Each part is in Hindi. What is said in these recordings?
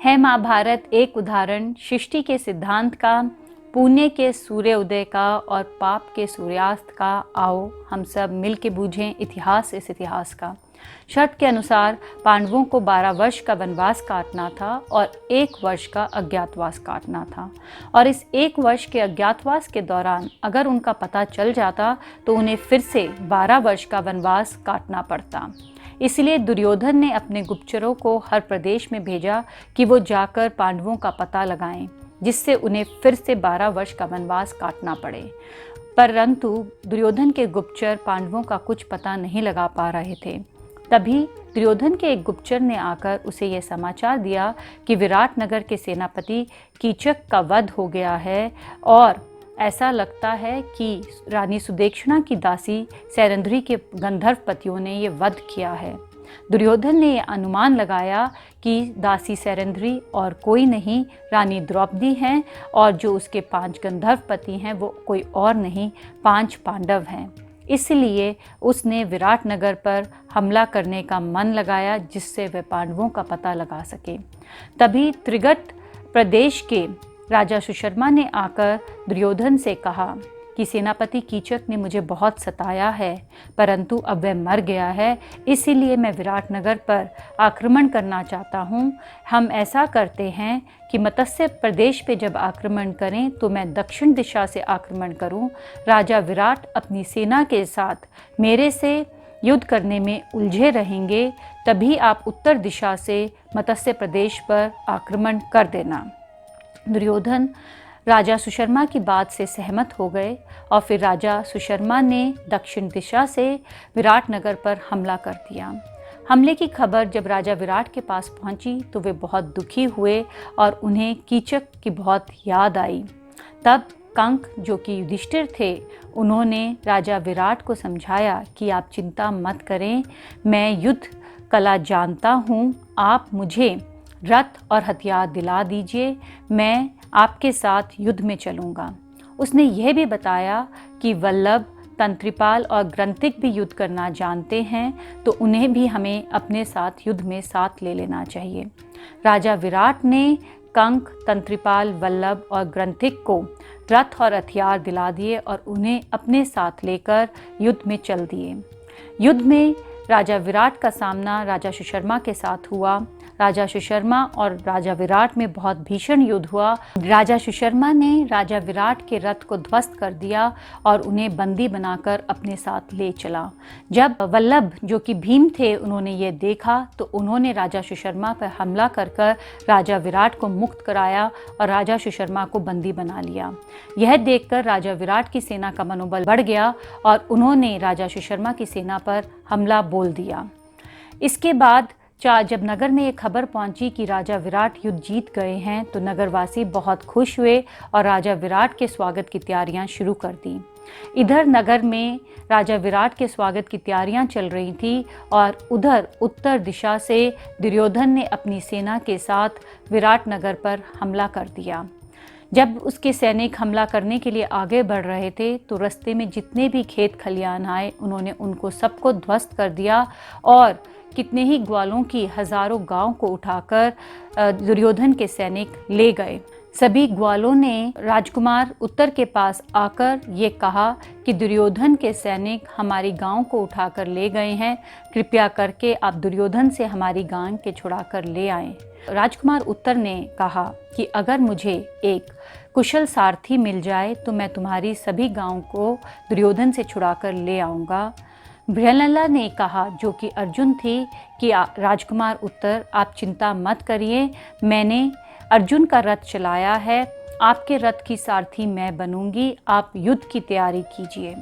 है महाभारत एक उदाहरण सृष्टि के सिद्धांत का, पुण्य के सूर्य उदय का और पाप के सूर्यास्त का। आओ हम सब मिल के बूझें इतिहास इस इतिहास का। शर्त के अनुसार पांडवों को 12 वर्ष का वनवास काटना था और 1 वर्ष का अज्ञातवास काटना था। और इस 1 वर्ष के अज्ञातवास के दौरान अगर उनका पता चल जाता तो उन्हें फिर से 12 वर्ष का वनवास काटना पड़ता। इसलिए दुर्योधन ने अपने गुप्तचरों को हर प्रदेश में भेजा कि वो जाकर पांडवों का पता लगाएं, जिससे उन्हें फिर से 12 वर्ष का वनवास काटना पड़े। परंतु दुर्योधन के गुप्तचर पांडवों का कुछ पता नहीं लगा पा रहे थे। तभी दुर्योधन के एक गुप्तचर ने आकर उसे यह समाचार दिया कि विराट नगर के सेनापति कीचक का वध हो गया है और ऐसा लगता है कि रानी सुदेक्षणा की दासी सैरंध्री के गंधर्व पतियों ने ये वध किया है। दुर्योधन ने यह अनुमान लगाया कि दासी सैरंध्री और कोई नहीं रानी द्रौपदी हैं और जो उसके 5 गंधर्व पति हैं वो कोई और नहीं 5 पांडव हैं। इसलिए उसने विराट नगर पर हमला करने का मन लगाया जिससे वह पांडवों का पता लगा सके। तभी त्रिगट प्रदेश के राजा सुशर्मा ने आकर दुर्योधन से कहा कि सेनापति कीचक ने मुझे बहुत सताया है, परंतु अब वह मर गया है, इसीलिए मैं विराट नगर पर आक्रमण करना चाहता हूँ। हम ऐसा करते हैं कि मत्स्य प्रदेश पे जब आक्रमण करें तो मैं दक्षिण दिशा से आक्रमण करूँ। राजा विराट अपनी सेना के साथ मेरे से युद्ध करने में उलझे रहेंगे, तभी आप उत्तर दिशा से मत्स्य प्रदेश पर आक्रमण कर देना। दुर्योधन राजा सुशर्मा की बात से सहमत हो गए और फिर राजा सुशर्मा ने दक्षिण दिशा से विराट नगर पर हमला कर दिया। हमले की खबर जब राजा विराट के पास पहुंची तो वे बहुत दुखी हुए और उन्हें कीचक की बहुत याद आई। तब कंक जो कि युधिष्ठिर थे, उन्होंने राजा विराट को समझाया कि आप चिंता मत करें, मैं युद्ध कला जानता हूँ, आप मुझे रथ और हथियार दिला दीजिए, मैं आपके साथ युद्ध में चलूँगा। उसने यह भी बताया कि वल्लभ, तंत्रिपाल और ग्रंथिक भी युद्ध करना जानते हैं, तो उन्हें भी हमें अपने साथ युद्ध में साथ ले लेना चाहिए। राजा विराट ने कंक, तंत्रिपाल, वल्लभ और ग्रंथिक को रथ और हथियार दिला दिए और उन्हें अपने साथ लेकर युद्ध में चल दिए। युद्ध में राजा विराट का सामना राजा सुशर्मा के साथ हुआ। राजा सुशर्मा और राजा विराट में बहुत भीषण युद्ध हुआ। राजा सुशर्मा ने राजा विराट के रथ को ध्वस्त कर दिया और उन्हें बंदी बनाकर अपने साथ ले चला। जब वल्लभ जो कि भीम थे उन्होंने ये देखा तो उन्होंने राजा सुशर्मा पर हमला कर राजा विराट को मुक्त कराया और राजा सुशर्मा को बंदी बना लिया। यह देखकर राजा विराट की सेना का मनोबल बढ़ गया और उन्होंने राजा सुशर्मा की सेना पर हमला बोल दिया। इसके बाद जब नगर में ये खबर पहुंची कि राजा विराट युद्ध जीत गए हैं तो नगरवासी बहुत खुश हुए और राजा विराट के स्वागत की तैयारियां शुरू कर दी। इधर नगर में राजा विराट के स्वागत की तैयारियां चल रही थी और उधर उत्तर दिशा से दुर्योधन ने अपनी सेना के साथ विराट नगर पर हमला कर दिया। जब उसके सैनिक हमला करने के लिए आगे बढ़ रहे थे तो रास्ते में जितने भी खेत खलियान आए उन्होंने उनको सबको ध्वस्त कर दिया और कितने ही ग्वालों की हजारों गांव को उठाकर दुर्योधन के सैनिक ले गए। सभी ग्वालों ने राजकुमार उत्तर के पास आकर ये कहा कि दुर्योधन के सैनिक हमारी गांव को उठाकर ले गए हैं, कृपया करके आप दुर्योधन से हमारी गांव के छुड़ा कर ले आएं। राजकुमार उत्तर ने कहा कि अगर मुझे एक कुशल सारथी मिल जाए तो मैं तुम्हारी सभी गांव को दुर्योधन से छुड़ा कर ले आऊँगा। बृहन्नला ने कहा, जो कि अर्जुन थी, कि राजकुमार उत्तर आप चिंता मत करिए, मैंने अर्जुन का रथ चलाया है, आपके रथ की सारथी मैं बनूंगी, आप युद्ध की तैयारी कीजिए।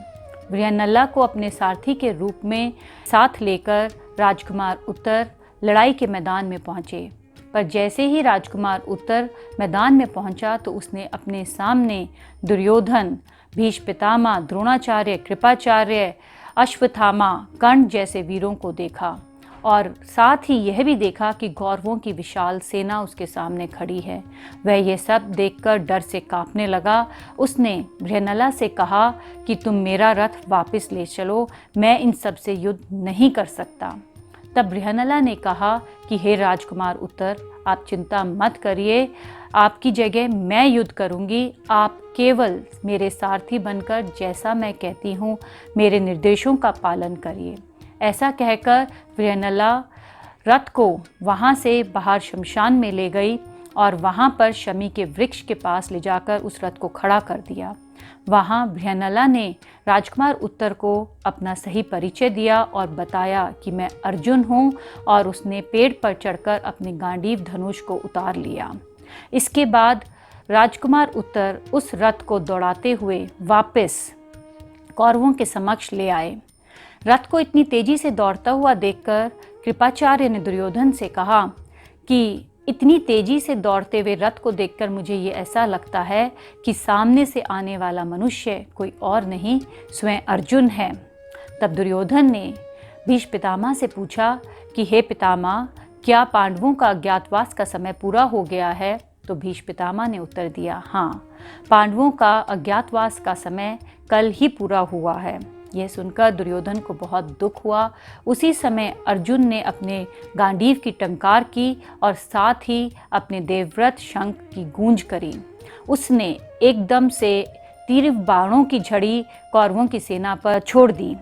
बृहन्नला को अपने सारथी के रूप में साथ लेकर राजकुमार उत्तर लड़ाई के मैदान में पहुँचे। पर जैसे ही राजकुमार उत्तर मैदान में पहुंचा तो उसने अपने सामने दुर्योधन, भीष्म पितामह, द्रोणाचार्य, कृपाचार्य, अश्वत्थामा, कर्ण जैसे वीरों को देखा और साथ ही यह भी देखा कि कौरवों की विशाल सेना उसके सामने खड़ी है। वह यह सब देखकर डर से कांपने लगा। उसने बृहन्नला से कहा कि तुम मेरा रथ वापस ले चलो, मैं इन सब से युद्ध नहीं कर सकता। तब बृहन्नला ने कहा कि हे राजकुमार उत्तर, आप चिंता मत करिए, आपकी जगह मैं युद्ध करूंगी, आप केवल मेरे सारथी बनकर जैसा मैं कहती हूँ मेरे निर्देशों का पालन करिए। ऐसा कहकर वृहनला रथ को वहाँ से बाहर शमशान में ले गई और वहाँ पर शमी के वृक्ष के पास ले जाकर उस रथ को खड़ा कर दिया। वहाँ वृहनला ने राजकुमार उत्तर को अपना सही परिचय दिया और बताया कि मैं अर्जुन हूँ, और उसने पेड़ पर चढ़कर अपने गांडीव धनुष को उतार लिया। इसके बाद राजकुमार उत्तर उस रथ को दौड़ाते हुए वापस कौरवों के समक्ष ले आए। रथ को इतनी तेजी से दौड़ता हुआ देखकर कृपाचार्य ने दुर्योधन से कहा कि इतनी तेजी से दौड़ते हुए रथ को देखकर मुझे ये ऐसा लगता है कि सामने से आने वाला मनुष्य कोई और नहीं, स्वयं अर्जुन है। तब दुर्योधन ने भीष्म पितामह से पूछा कि हे पितामह, क्या पांडवों का अज्ञातवास का समय पूरा हो गया है? तो भीष्म पितामह ने उत्तर दिया, हाँ, पांडवों का अज्ञातवास का समय कल ही पूरा हुआ है। यह सुनकर दुर्योधन को बहुत दुख हुआ। उसी समय अर्जुन ने अपने गांडीव की टंकार की और साथ ही अपने देवव्रत शंख की गूंज करी। उसने एकदम से तीव्र बाणों की झड़ी कौरवों की सेना पर छोड़ दी।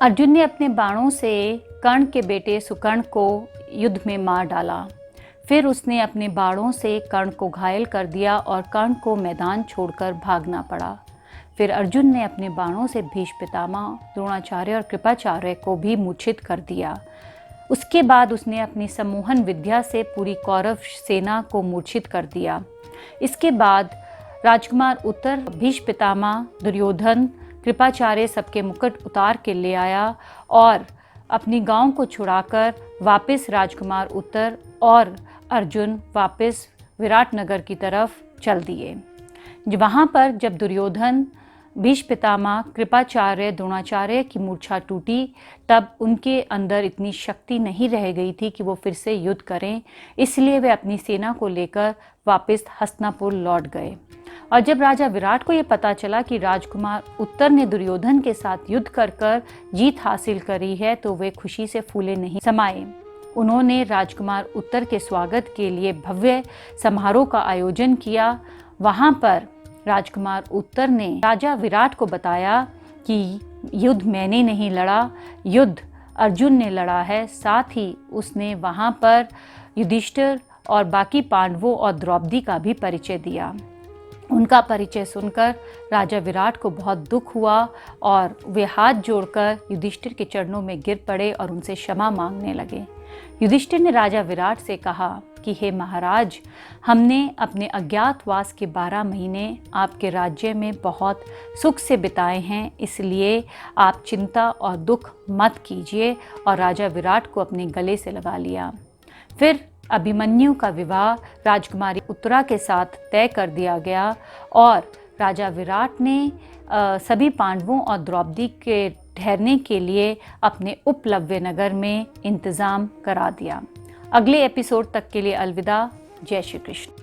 अर्जुन ने अपने बाणों से कर्ण के बेटे सुकर्ण को युद्ध में मार डाला। फिर उसने अपने बाणों से कर्ण को घायल कर दिया और कर्ण को मैदान छोड़कर भागना पड़ा। फिर अर्जुन ने अपने बाणों से भीष्म पितामह, द्रोणाचार्य और कृपाचार्य को भी मूर्छित कर दिया। उसके बाद उसने अपनी सम्मोहन विद्या से पूरी कौरव सेना को मूर्छित कर दिया। इसके बाद राजकुमार उत्तर भीष्म पितामह, दुर्योधन, कृपाचार्य सबके मुकुट उतार के ले आया और अपनी गांव को छुड़ाकर वापस राजकुमार उत्तर और अर्जुन वापस विराटनगर की तरफ चल दिए। वहाँ पर जब दुर्योधन, भीष्म पितामह, कृपाचार्य, द्रोणाचार्य की मूर्छा टूटी, तब उनके अंदर इतनी शक्ति नहीं रह गई थी कि वो फिर से युद्ध करें। इसलिए वे अपनी सेना को लेकर वापस हस्तिनापुर लौट गए। और जब राजा विराट को ये पता चला कि राजकुमार उत्तर ने दुर्योधन के साथ युद्ध कर जीत हासिल करी है, तो वे खुशी से फूले नहीं समाये। उन्होंने राजकुमार उत्तर के स्वागत के लिए भव्य समारोह का आयोजन किया। वहाँ पर राजकुमार उत्तर ने राजा विराट को बताया कि युद्ध मैंने नहीं लड़ा, युद्ध अर्जुन ने लड़ा है। साथ ही उसने वहाँ पर युधिष्ठिर और बाकी पांडवों और द्रौपदी का भी परिचय दिया। उनका परिचय सुनकर राजा विराट को बहुत दुख हुआ और वे हाथ जोड़कर युधिष्ठिर के चरणों में गिर पड़े और उनसे क्षमा मांगने लगे। युधिष्ठिर ने राजा विराट से कहा कि हे महाराज, हमने अपने अज्ञातवास के 12 महीने आपके राज्य में बहुत सुख से बिताए हैं, इसलिए आप चिंता और दुख मत कीजिए। और राजा विराट को अपने गले से लगा लिया। फिर अभिमन्यु का विवाह राजकुमारी उत्तरा के साथ तय कर दिया गया और राजा विराट ने सभी पांडवों और द्रौपदी के ठहरने के लिए अपने उपलव्य नगर में इंतज़ाम करा दिया। अगले एपिसोड तक के लिए अलविदा। जय श्री कृष्ण।